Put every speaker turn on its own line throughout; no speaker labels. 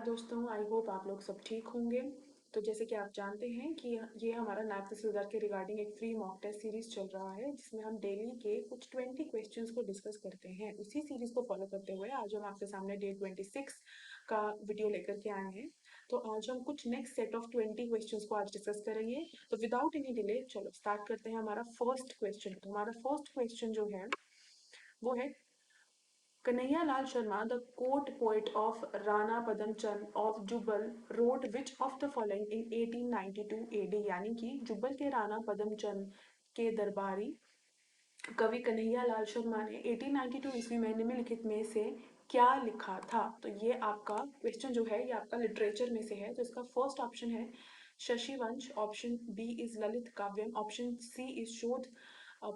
दोस्तों, I hope आप लोग सब ठीक होंगे। तो जैसे कि आप जानते हैं कि ये हमारा नायब तहसीलदार के रिगार्डिंग एक फ्री मॉक टेस्ट सीरीज चल रहा है, जिसमें हम डेली के कुछ 20 क्वेश्चंस को डिस्कस करते हैं। उसी सीरीज को फॉलो करते हुए आज हम आपके सामने डे 26 का वीडियो लेकर के आए हैं। तो आज हम कुछ नेक्स्ट सेट ऑफ 20 क्वेश्चंस को आज डिस्कस करेंगे। तो विदाउट एनी डिले चलो स्टार्ट करते हैं हमारा फर्स्ट क्वेश्चन। तो हमारा फर्स्ट क्वेश्चन जो है वो है Kanhaiya Lal Sharma, the court poet of Rana Padamchand of Jubbal, wrote which of the following in 1892 AD? यानी कि जुब्बल के राणा पदमचंद के दरबारी कवि कन्हैया लाल शर्मा ने 1892 ईस्वी में निम्नलिखित में से क्या लिखा था? तो ये आपका क्वेश्चन जो है ये आपका लिटरेचर में से है। तो इसका फर्स्ट ऑप्शन है Shashivansh, option B is Lalit Kavyam, option C is Shodh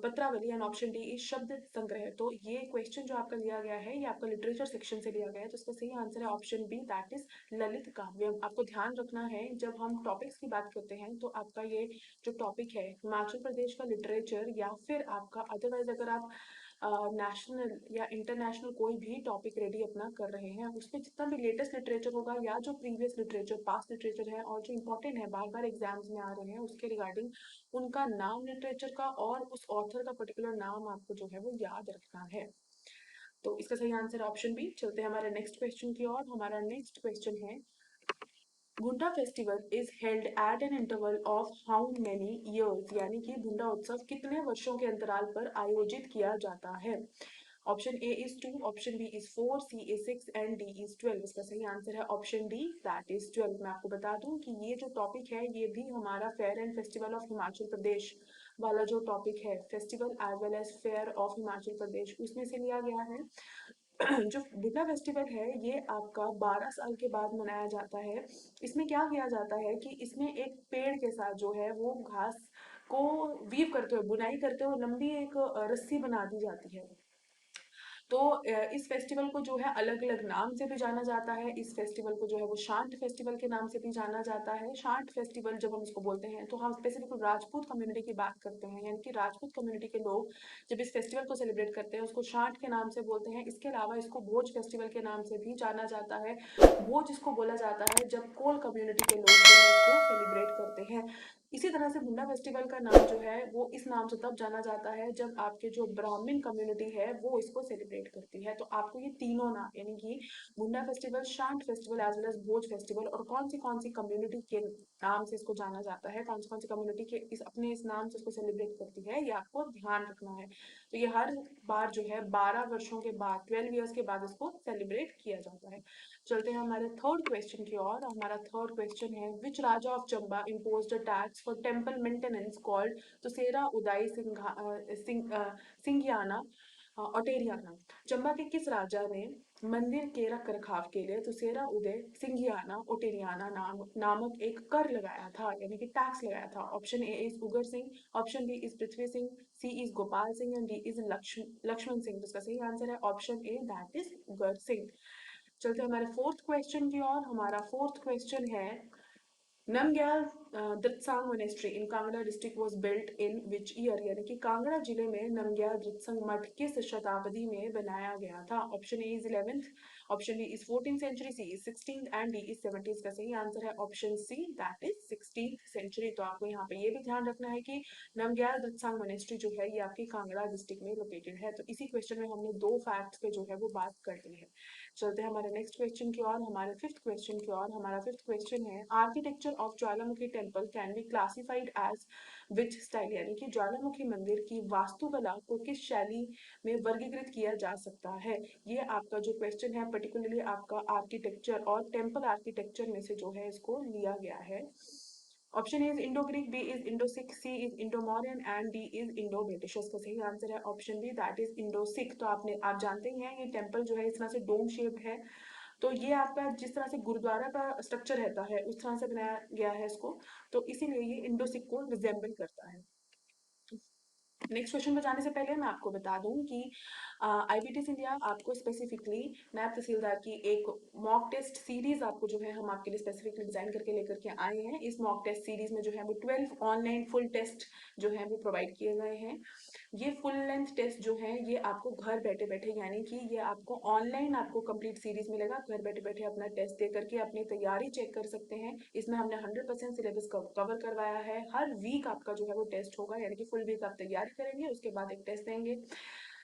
Patravali and option D is Shabd Sangrah. तो ये क्वेश्चन जो आपका लिया गया है ये आपका लिटरेचर सेक्शन से लिया गया है। तो इसका सही आंसर है option B, that is Lalit Kavyam. आपको ध्यान रखना है जब हम टॉपिक्स की बात करते हैं तो आपका ये जो टॉपिक है हिमाचल प्रदेश का लिटरेचर या फिर आपका अदरवाइज अगर आप नेशनल या इंटरनेशनल कोई भी टॉपिक रेडी अपना कर रहे हैं उसमें जितना भी लेटेस्ट लिटरेचर होगा या जो प्रीवियस लिटरेचर पास्ट लिटरेचर है और जो इंपॉर्टेंट है बार बार एग्जाम्स में आ रहे हैं उसके रिगार्डिंग उनका नाम लिटरेचर का और उस ऑथर का पर्टिकुलर नाम आपको जो है वो याद रखना है। तो इसका सही आंसर ऑप्शन बी। चलते हैं हमारे नेक्स्ट क्वेश्चन की ओर। हमारा नेक्स्ट क्वेश्चन है भुंडा festival is held at an interval of how many years? यानी कि भुंडा उत्सव कितने वर्षों के अंतराल पर आयोजित किया जाता है? Option A is 2, option B is 4, C is 6 and D is 12। इसका सही आंसर है ऑप्शन डी, दैट इज 12। मैं आपको बता दूं कि ये जो टॉपिक है ये भी हमारा fair and festival of Himachal Pradesh वाला जो टॉपिक है, festival as well as fair of Himachal Pradesh, उसमें से लिया गया है। जो बुद्धा फेस्टिवल है ये आपका 12 साल के बाद मनाया जाता है। इसमें क्या किया जाता है कि इसमें एक पेड़ के साथ जो है वो घास को वीव करते हुए बुनाई करते हुए लंबी एक रस्सी बना दी जाती है। तो इस फेस्टिवल को जो है अलग अलग नाम से भी जाना जाता है। इस फेस्टिवल को जो है वो शांत फेस्टिवल के नाम से भी जाना जाता है। शांत फेस्टिवल जब हम इसको बोलते हैं तो हम स्पेसिफिक राजपूत कम्युनिटी की बात करते हैं, यानी कि राजपूत कम्युनिटी के लोग जब इस फेस्टिवल को सेलिब्रेट करते हैं उसको शांत के नाम से बोलते हैं। इसके अलावा इसको भोज फेस्टिवल के नाम से भी जाना जाता है। भोज इसको बोला जाता है जब कोल कम्युनिटी के लोग जो है इसको सेलिब्रेट करते हैं। इसी तरह से मुंडा फेस्टिवल का नाम जो है वो इस नाम से तब जाना जाता है जब आपके जो ब्राह्मण कम्युनिटी है वो इसको सेलिब्रेट करती है। तो आपको ये तीनों नाम यानी कि मुंडा फेस्टिवल, शांत फेस्टिवल एज वेल एज भोज फेस्टिवल और कौन सी कम्युनिटी के नाम से इसको जाना जाता है, कौन सी कम्युनिटी के इस नाम से इसको सेलिब्रेट करती है, ये आपको ध्यान रखना है। तो ये हर बार जो है 12 वर्षों के बाद 12 ईयर्स के बाद इसको सेलिब्रेट किया जाता है। चलते हैं हमारे थर्ड क्वेश्चन की ओर। हमारा थर्ड क्वेश्चन है which raja of Chamba imposed a tax for temple maintenance called तुसेरा उदाई सिंघियाना ओटेरियाना? चंबा के किस राजा ने मंदिर के रख रखाव के लिए तुसेरा उदय सिंघियाना ओटेरियाना नामक एक कर लगाया था, यानी कि टैक्स लगाया था? Option A is Ugar Singh, option B is Prithvi Singh, C is Gopal Singh and D is Lakshman Singh. जिसका सही आंसर है option A, that is Ugar Singh. चलते हैं हमारे फोर्थ क्वेश्चन की ओर। हमारा फोर्थ क्वेश्चन है Namgyal Dritsang monastery in Kangra district was built in which year? यानी कि कांगड़ा जिले में नमग्याल दृत्संग मठ किस शताब्दी में बनाया गया था? Option A is 11th, option B is 14th century, C is 16th and D is 17th। का सही आंसर है option C, that is 16th century. तो आपको यहाँ पे ये भी ध्यान रखना है कि नमग्याल दृत्सांग मोनेस्ट्री जो है ये आपकी कांगड़ा डिस्ट्रिक्ट में लोकेटेड है। तो इसी क्वेश्चन में हमने दो फैक्ट्स पे जो है वो बात कर ली है। चलते हैं हमारे नेक्स्ट क्वेश्चन की ओर, हमारे फिफ्थ क्वेश्चन की ओर। हमारा फिफ्थ क्वेश्चन है architecture of Jwalamukhi temple can be classified as which style? यानी कि ज्वालामुखी मंदिर की वास्तुकला को किस शैली में वर्गीकृत किया जा सकता है? ये आपका जो क्वेश्चन है पर्टिकुलरली आपका आर्किटेक्चर और टेम्पल आर्किटेक्चर में से जो है इसको लिया गया है। Option A is Indo Greek, B is Indo Sikh, C is Indo Mauryan and D is Indo British. इसका सही आंसर है option B, that is Indo Sikh. तो आप जानते ही हैं ये टेम्पल जो है इस तरह से डोम शेप्ड है। तो ये आपका जिस तरह से गुरुद्वारा का स्ट्रक्चर रहता है उस तरह से बनाया गया है इसको, तो इसीलिए ये इंडो सिख को रिजेंबल करता है। नेक्स्ट क्वेश्चन पे जाने से पहले मैं आपको बता दूं कि आईबीटीएस इंडिया आपको स्पेसिफिकली नायब तहसीलदार की एक मॉक टेस्ट सीरीज आपको जो है हम आपके लिए स्पेसिफिकली डिजाइन करके लेकर के आए हैं। इस मॉक टेस्ट सीरीज में जो है वो 12 ऑनलाइन फुल टेस्ट जो है वो प्रोवाइड किए गए हैं। ये फुल लेंथ टेस्ट जो है ये आपको घर बैठे बैठे, यानी कि ये आपको ऑनलाइन आपको कंप्लीट सीरीज मिलेगा, घर बैठे बैठे अपना टेस्ट दे करके अपनी तैयारी चेक कर सकते हैं। इसमें हमने 100% सिलेबस कवर करवाया है। हर वीक आपका जो है वो टेस्ट होगा, यानी कि फुल वीक आप तैयारी करेंगे, उसके बाद एक टेस्ट देंगे।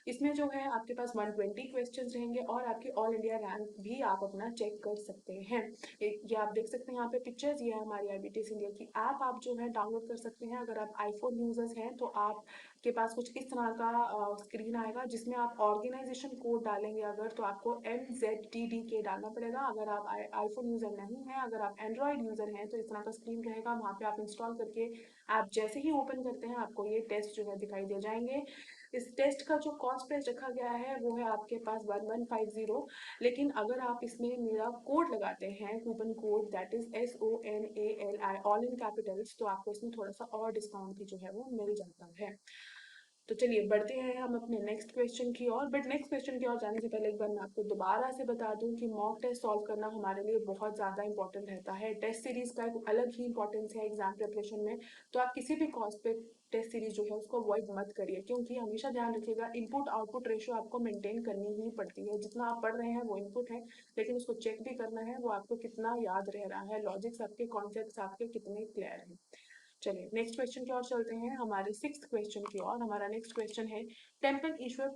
इसमें जो है आपके पास 120 क्वेश्चंस रहेंगे और आपकी ऑल इंडिया रैंक भी आप अपना चेक कर सकते हैं। ये आप देख सकते हैं यहाँ पे पिक्चर्स, ये है हमारी IBTS इंडिया की ऐप, आप जो है डाउनलोड कर सकते हैं। अगर आप आईफोन यूजर्स हैं तो आपके पास कुछ इस तरह का स्क्रीन आएगा, जिसमें आप ऑर्गेनाइजेशन कोड डालेंगे अगर, तो आपको MZTDK डालना पड़ेगा। अगर आप आईफोन यूजर नहीं है, अगर आप एंड्रॉइड यूजर हैं, तो इस तरह का स्क्रीन रहेगा, वहाँ पे आप इंस्टॉल करके आप जैसे ही ओपन करते हैं आपको ये टेस्ट जो है दिखाई दे जाएंगे। इस टेस्ट का जो कॉस्ट प्राइस रखा गया है वो है आपके पास 1150, लेकिन अगर आप इसमें मेरा कोड लगाते हैं, coupon code that is SONALI all in Capitals, तो आपको इसमें थोड़ा सा और डिस्काउंट भी जो है वो मिल जाता है। तो चलिए बढ़ते हैं हम अपने नेक्स्ट क्वेश्चन की ओर। बट नेक्स्ट क्वेश्चन की ओर जाने से पहले एक बार मैं आपको दोबारा से बता दूं कि मॉक टेस्ट सॉल्व करना हमारे लिए बहुत ज़्यादा इंपॉर्टेंट रहता है। टेस्ट सीरीज का एक अलग ही इंपॉर्टेंस है एग्जाम प्रिपरेशन में। तो आप किसी भी कॉस्ट पे टेस्ट सीरीज जो है उसको अवॉइड मत करिए, क्योंकि हमेशा ध्यान रखिएगा इनपुट आउटपुट रेशियो आपको मेंटेन करनी ही पड़ती है। जितना आप पढ़ रहे हैं वो इनपुट है, लेकिन उसको चेक भी करना है वो आपको कितना याद रह रहा है, लॉजिक्स आपके, कॉन्सेप्ट्स आपके कितने क्लियर हैं। चलिए नेक्स्ट क्वेश्चन की ओर चलते हैं, हमारे सिक्स्थ क्वेश्चन की ओर। हमारा नेक्स्ट क्वेश्चन है, temple Ishwar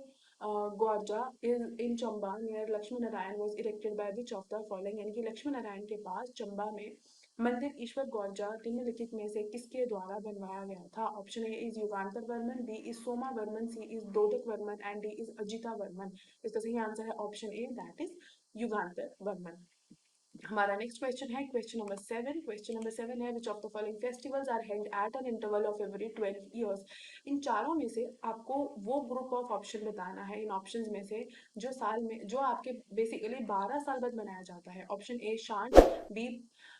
Gaurja is in Chamba near Lakshmi Narayan was erected by which of the following, यानी कि लक्ष्मी नारायण के पास चंबा में मंदिर ईश्वर गौरजा निम्नलिखित में से किसके द्वारा बनवाया गया था। Option A is Yugantar Varman, B is Soma Varman, C is Dodak Varman and D is Ajita Varman. इसका सही आंसर है option A that is Yugantar Varman. हमारा नेक्स्ट क्वेश्चन है क्वेश्चन नंबर 7। क्वेश्चन नंबर 7 है which of the following festivals are held at an interval of every 12 years. इन चारों में से आपको वो ग्रुप ऑफ ऑप्शन बताना है, इन ऑप्शंस में से जो साल में, जो आपके बेसिकली 12 साल बाद मनाया जाता है। Option A Shant, B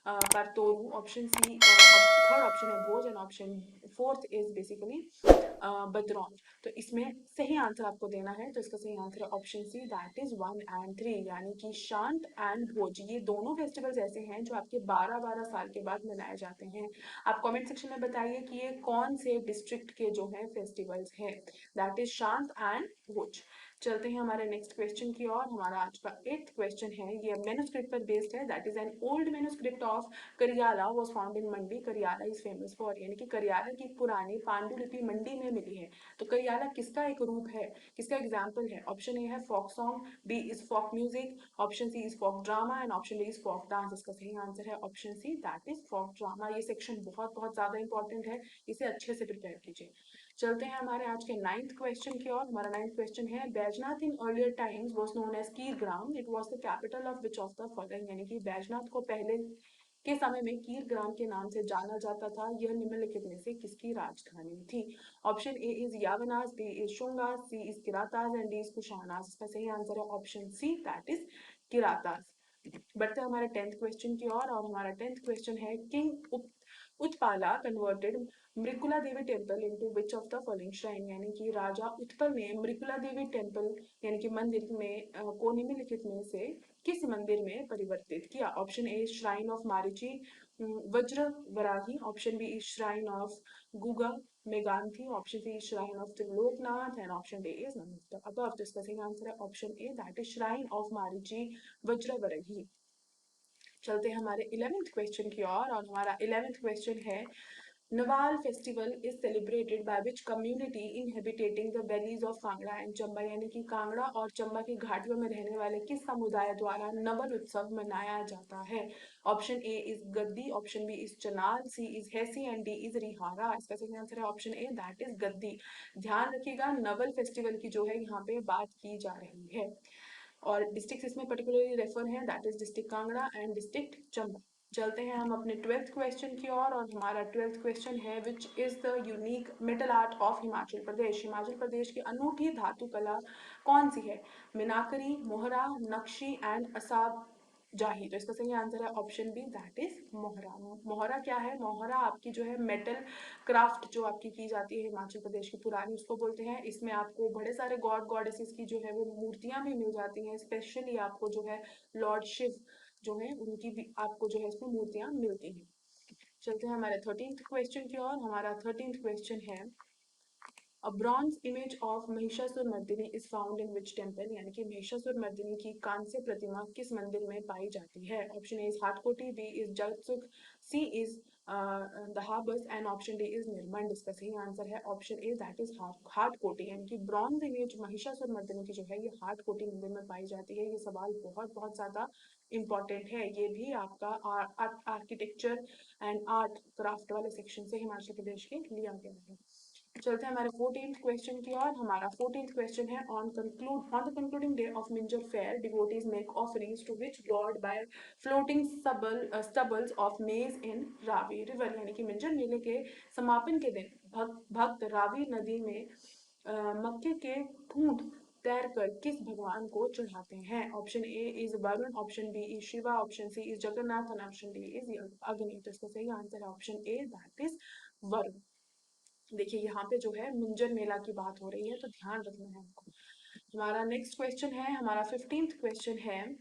Kartoru, option C, third option है Bhoj and option fourth is basically Badraun. तो इसमें सही आंसर आपको देना है, तो इसका सही आंसर है option C that is 1 and 3, यानी कि शांत एंड भोज, ये दोनों फेस्टिवल्स ऐसे हैं जो आपके 12-12 साल के बाद मनाए जाते हैं। आप कमेंट सेक्शन में बताइए कि ये कौन से डिस्ट्रिक्ट के जो हैं फेस्टिवल्स हैं, दैट इज शांत एंड भोज। चलते हैं हमारे नेक्स्ट क्वेश्चन की ओर। हमारा आज का 8th क्वेश्चन है, ये मैन्युस्क्रिप्ट पर बेस्ड है, that is an old manuscript of Kariyala was found in Mandi. Kariyala is famous for, यानी कि करियाला की पुरानी पांडुलिपि मंडी में मिली है। तो करियाला किसका एक रूप है, किसका एग्जाम्पल है। ऑप्शन ए है folk song, B is folk music, option C is folk drama and option D is folk dance. इसका सही आंसर है option C that is folk drama. ये सेक्शन बहुत बहुत ज्यादा इंपॉर्टेंट है, इसे अच्छे से प्रिपेयर कीजिए। चलते हैं हमारे आज के 9th क्वेश्चन की ओर। हमारा 9th क्वेश्चन है, Baijnath in earlier times was known as Kiragrama, it was the capital of which of the following, यानी कि बैजनाथ को पहले के समय में कीरग्राम के नाम से जाना जाता था, यह निम्नलिखित में से किसकी राजधानी थी। Option A is Yavanas, B is Shungas, C is Kiratas and D is Kushanas. इसका सही आंसर है option C that is Kiratas. बढ़ते हैं हमारे 10th क्वेश्चन की ओर, और हमारा 10th क्वेश्चन है, king Utpala converted Mrikula Devi temple into which of the following shrine, यानी कि राजा उत्पल ने मृकुला देवी टेम्पल यानी कि मंदिर में को निम्नलिखित में से किस मंदिर में परिवर्तित किया। Option A shrine of Marichi Vajra Varahi, option B is shrine of Guga Meganthi, option C shrine of Triloknath and option D is none of the above. तो इसका सही आंसर है option A that is shrine of Marichi Vajra Varahi. चलते हैं हमारे 11th क्वेश्चन की ओर, और हमारा 11th क्वेश्चन है, Nawal festival is celebrated by which community inhabiting the valleys of Kangra and Chamba, यानी कि कांगड़ा और चंबा की घाटियों में रहने वाले किस समुदाय द्वारा नवल उत्सव मनाया जाता है। Option A is Gaddi, option B is Chanal, C is Hesi and D is Rihara. इसका सही आंसर है ऑप्शन ए दैट इज गद्दी। ध्यान रखिएगा नवल फेस्टिवल की जो है यहाँ पे बात की जा रही है, और डिस्ट्रिक्ट इसमें पर्टिकुलरली रेफर है, that is district Kangra and district Chamba. चलते हैं हम अपने 12th क्वेश्चन की ओर, और हमारा 12th क्वेश्चन है, which is the unique metal art of Himachal Pradesh. Himachal Pradesh की अनूठी धातु कला कौन सी है। मीनाकरी, मोहरा, नक्शी एंड असाब जाही। तो इसका सही आंसर है ऑप्शन बी दैट इज मोहरा। मोहरा क्या है, मोहरा आपकी जो है मेटल क्राफ्ट जो आपकी की जाती है हिमाचल प्रदेश की पुरानी, उसको बोलते हैं। इसमें आपको बड़े सारे गॉड गॉडेसेस की जो है वो मूर्तियां भी मिल जाती हैं, स्पेशली आपको जो है लॉर्ड शिव जो है उनकी भी आपको जो है इसमें मूर्तियां मिलती हैं। चलते हैं हमारे 13th क्वेश्चन की ओर। हमारा 13th क्वेश्चन है, a bronze image of Mahishasur Mardini is found in which temple, यानी कि महिषासुर मर्दिनी की कांस्य प्रतिमा किस मंदिर में पाई जाती है? Option A is Hatkoti, B is Jagatsukh, C is Dahabas and option D is Nirmand. इसका सही आंसर है option A, that is Hatkoti, यानी कि ब्रॉन्ज इमेज महिषासुर मर्दिनी की जो है ये हाटकोटी मंदिर में पाई जाती है। ये सवाल बहुत बहुत ज्यादा इंपॉर्टेंट है, ये भी आपका आर्किटेक्चर एंड आर्ट क्राफ्ट वाले सेक्शन से हिमाचल प्रदेश के लिया गया है। चलते हैं हमारे 14th क्वेश्चन की ओर। हमारा 14th क्वेश्चन है on the concluding day of Minjar fair devotees make offerings to which god by floating stubbles of maize in Ravi river, यानी कि मिंजर मेले के समापन के दिन भक्त रावी नदी में मक्के के ठूंठ तैर कर किस भगवान को चढ़ाते हैं? Option A is Varun, option B is Shiva, option C is Jagannath and option D is Agni. तो इसका सही आंसर है option A, that is Varun. देखिए यहाँ पे जो है मिंजर मेला की बात हो रही है, तो ध्यान रखना है आपको। हमारा नेक्स्ट क्वेश्चन है, हमारा 15th क्वेश्चन है,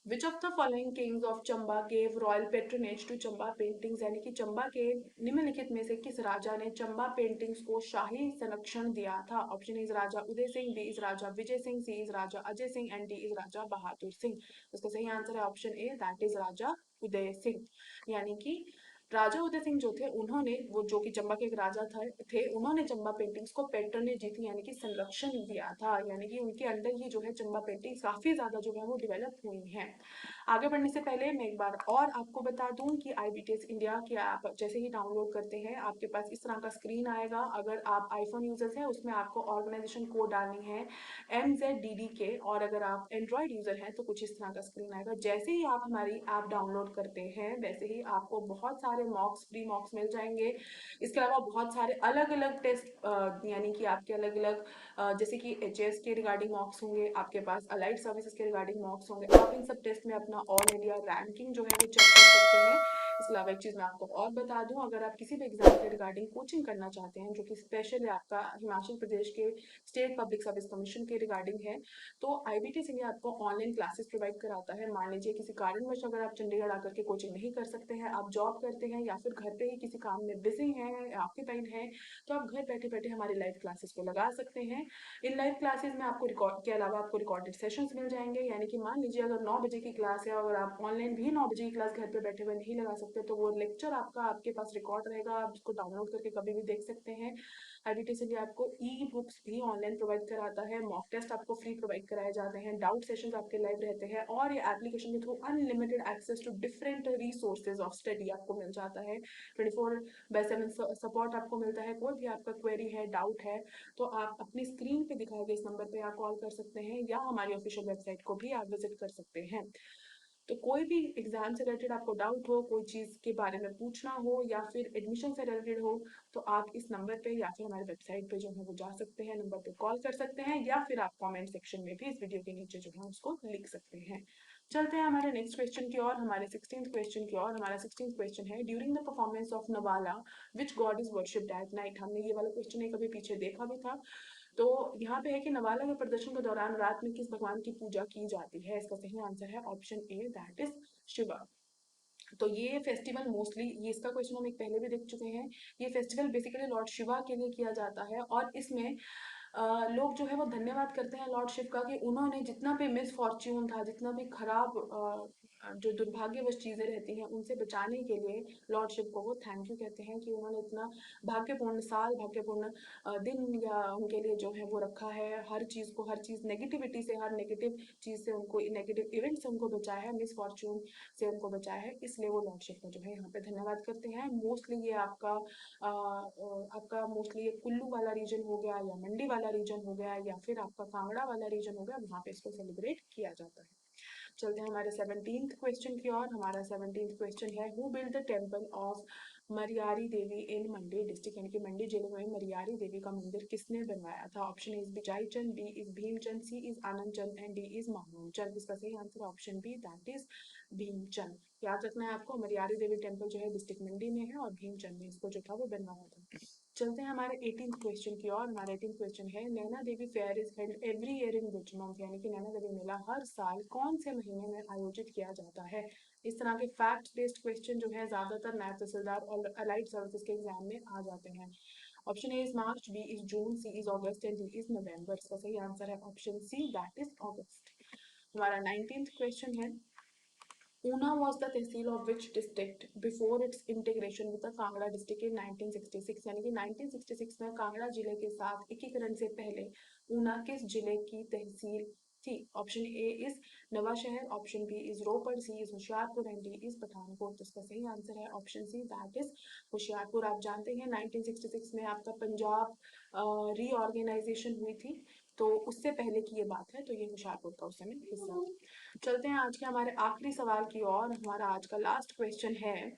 which of the following kings of Chamba gave royal patronage to Chamba paintings, यानी कि चंबा के निम्नलिखित में से किस राजा ने चंबा पेंटिंग्स को शाही संरक्षण दिया था? Option is Raja Uday Singh, B is Raja Vijay Singh, C is Raja Ajay Singh and D is Raja Bahadur Singh. इसका सही आंसर है option A, that is Raja Uday Singh. यानी कि राजा उदय सिंह जो थे, उन्होंने, वो जो कि चंबा के एक राजा थे, उन्होंने चंबा पेंटिंग्स को पेट्रोनेज दी थी, यानी कि संरक्षण दिया था, यानी कि उनके अंडर ही जो है चंबा पेंटिंग्स काफी ज्यादा जो है वो डेवलप हुई हैं। आगे बढ़ने से पहले मैं एक बार और आपको बता दूं कि IBTS इंडिया के ऐप जैसे ही डाउनलोड करते हैं आपके पास इस तरह का स्क्रीन आएगा। अगर आप आईफोन यूजर्स हैं उसमें आपको ऑर्गेनाइजेशन कोड डालनी है MZDDK, और अगर आप एंड्रॉइड यूजर हैं तो कुछ इस तरह का स्क्रीन आएगा। जैसे ही आप हमारी ऐप डाउनलोड करते हैं वैसे ही आपको बहुत सारे मॉक्स, फ्री मॉक्स मिल जाएंगे। इसके अलावा बहुत सारे अलग अलग टेस्ट, यानी कि आपके अलग अलग जैसे कि HS के रिगार्डिंग मॉक्स होंगे, आपके पास अलाइड सर्विसेज के रिगार्डिंग मॉक्स होंगे। आप इन सब टेस्ट में अपना ऑल इंडिया रैंकिंग जो है वो चेक कर सकते हैं। इसके अलावा एक चीज़ मैं आपको और बता दूं, अगर आप किसी भी एग्जाम के रिगार्डिंग कोचिंग करना चाहते हैं जो कि स्पेशल आपका हिमाचल प्रदेश के स्टेट पब्लिक सर्विस कमीशन के रिगार्डिंग है, तो IBTS इंडिया आपको ऑनलाइन क्लासेस प्रोवाइड कराता है। मान लीजिए किसी कारणवश अगर आप चंडीगढ़ आकर के कोचिंग नहीं कर सकते हैं, आप जॉब करते हैं या फिर घर पे ही किसी काम में बिजी हैं, ऑक्यूपाइड हैं, तो आप घर बैठे बैठे हमारी लाइव क्लासेस को लगा सकते हैं। इन लाइव क्लासेस में आपको रिकॉर्ड के अलावा आपको रिकॉर्डेड सेशंस मिल जाएंगे, यानी कि मान लीजिए अगर 9 बजे की क्लास है और आप ऑनलाइन भी 9 बजे की क्लास घर पे बैठे हुए नहीं लगा सकते, तो वो लेक्चर आपका आपके पास रिकॉर्ड रहेगा, आप उसको डाउनलोड करके कभी भी देख सकते हैं। IBTS इंडिया आपको ई बुक्स भी ऑनलाइन प्रोवाइड कराता है, मॉक टेस्ट आपको फ्री प्रोवाइड कराए जाते हैं, डाउट सेशंस आपके लाइव रहते हैं, और ये एप्लीकेशन के through unlimited access to different resources of study आपको मिल जाता है। 24/7 सपोर्ट आपको मिलता है। कोई भी आपका क्वेरी है, डाउट है, तो आप अपनी स्क्रीन पे दिखाए गए इस नंबर पे आप कॉल कर सकते हैं या हमारी ऑफिशियल वेबसाइट को भी आप विजिट कर सकते हैं। तो कोई भी एग्जाम से रिलेटेड आपको डाउट हो, कोई चीज़ के बारे में पूछना हो या फिर एडमिशन से रिलेटेड हो, तो आप इस नंबर पे या फिर हमारी वेबसाइट पे जो है वो जा सकते हैं, नंबर पे कॉल कर सकते हैं, या फिर आप कमेंट सेक्शन में भी इस वीडियो के नीचे जो है उसको लिख सकते हैं। चलते हैं हमारे नेक्स्ट क्वेश्चन की ओर, हमारे 16th क्वेश्चन की ओर। हमारा 16th क्वेश्चन है, during the performance of Nawala which god is worshipped at night. हमने ये वाला क्वेश्चन एक अभी पीछे देखा भी था। तो यहाँ पे है कि नवाला के प्रदर्शन के दौरान रात में किस भगवान की पूजा की जाती है? इसका सही आंसर है option A, that is Shiva. तो ये फेस्टिवल मोस्टली, ये इसका क्वेश्चन हम एक पहले भी देख चुके हैं, ये फेस्टिवल बेसिकली लॉर्ड शिवा के लिए किया जाता है, और इसमें लोग जो है वो धन्यवाद करते हैं लॉर्ड शिव का कि उन्होंने जितना भी मिस फॉर्च्यून था, जितना भी खराब जो दुर्भाग्यवश चीज़ें रहती हैं उनसे बचाने के लिए लॉर्ड शिव को वो थैंक यू कहते हैं कि उन्होंने इतना भाग्यपूर्ण साल, भाग्यपूर्ण दिन या उनके लिए जो है वो रखा है, हर चीज़ को, हर चीज़ नेगेटिविटी से, हर नेगेटिव चीज़ से उनको, नेगेटिव इवेंट से उनको बचाया है, मिस फॉर्च्यून से उनको बचाया है, इसलिए वो लॉर्ड शिव का जो है यहाँ पे धन्यवाद करते हैं। मोस्टली ये आपका मोस्टली ये कुल्लू वाला रीजन हो गया या मंडी वाला रीजन हो गया या फिर आपका कांगड़ा वाला रीजन हो गया, वहाँ पे इसको सेलिब्रेट किया जाता है। चलते हैं हमारे 17th क्वेश्चन की ओर। हमारा 17th क्वेश्चन है, who build the temple of Mariyari Devi in Mandi district, यानी कि मंडी जिले में मरियारी देवी का मंदिर किसने बनवाया था? Option is Bijai Chand, B is Bhimchand, C is Anand Chand and D is Mamun Chand. इसका सही answer option B, that is Bhimchand. याद रखना है आपको, मरियारी देवी टेम्पल जो है डिस्ट्रिक्ट मंडी में है और भीमचंद ने इसको जो था वो बनवाया था। चलते हैं हमारे 18th क्वेश्चन की ओर। हमारा 18th क्वेश्चन है, Naina Devi fair is held every year in which month, यानी कि नैना देवी मेला हर साल कौन से महीने में आयोजित किया जाता है? इस तरह के फैक्ट बेस्ड क्वेश्चन जो है ज्यादातर नायब तहसीलदार और अलाइड सर्विसेज के एग्जाम में आ जाते हैं। Option A is March, B is June, C is August and D is November. इसका सही आंसर है option C, that is August. हमारा 19th क्वेश्चन है, Una was the tehsil of which district before its integration with the Kangra district in 1966, यानी कि 1966 में कांगड़ा जिले के साथ एकीकरण से पहले ऊना किस जिले की तहसील थी? Option A is Nawan Shahr, option B is Ropar, C is Hoshiarpur and D is Pathankot. इसका सही आंसर है option C, that is Hoshiarpur. आप जानते हैं 1966 में आपका पंजाब रीऑर्गेनाइजेशन हुई थी, तो उससे पहले की ये बात है, तो ये होशियारपुर का उस समय हिस्सा था। चलते हैं आज के हमारे आखिरी सवाल की ओर। हमारा आज का लास्ट क्वेश्चन है,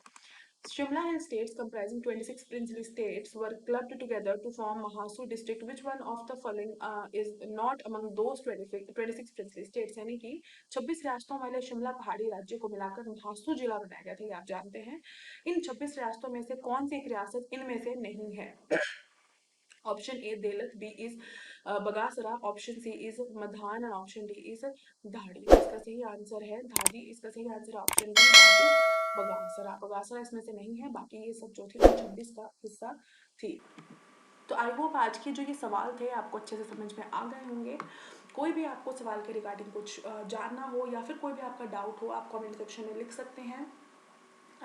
Shimla and states comprising 26 princely states were clubbed together to form Mahasu district. Which one of the following is not among those 26 princely states? यानी कि 26 रियासतों वाले शिमला पहाड़ी राज्य को मिलाकर महासू जिला बनाया गया था, ये आप जानते हैं। इन 26 रियासतों में से कौन सी एक रियासत इनमें से नहीं है? Option A Delat, B is Bagasra, option C is Madhan और ऑप्शन डी इज धाड़ी। इसका सही आंसर है धाड़ी। इसका सही आंसर है ऑप्शन डी, दैट इज बगासरा। बगासरा इसमें से नहीं है, बाकी ये सब जो थी वो 26 का हिस्सा थी। तो आई होप आज के जो ये सवाल थे आपको अच्छे से समझ में आ गए होंगे। कोई भी आपको सवाल के रिगार्डिंग कुछ जानना हो या फिर कोई भी आपका डाउट हो, आप कमेंट सेक्शन में लिख सकते हैं।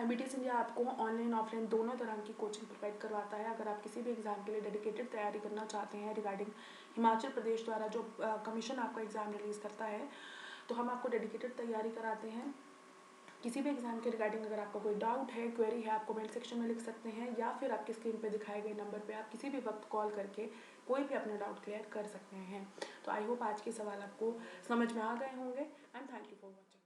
IBTS इंडिया आपको ऑनलाइन ऑफलाइन दोनों तरह की कोचिंग प्रोवाइड करवाता है। अगर आप किसी भी एग्जाम के लिए डेडिकेटेड तैयारी करना चाहते हैं रिगार्डिंग हिमाचल प्रदेश द्वारा जो कमीशन आपका एग्जाम रिलीज करता है, तो हम आपको डेडिकेटेड तैयारी कराते हैं। किसी भी एग्जाम के रिगार्डिंग अगर आपका कोई डाउट है, क्वेरी है, आप कमेंट सेक्शन में लिख सकते हैं या फिर आपकी स्क्रीन पे दिखाए गए नंबर पे आप किसी भी वक्त कॉल करके कोई भी अपना डाउट क्लियर कर सकते हैं। तो आई होप आज के सवाल आपको समझ में आ गए होंगे and thank you for watching.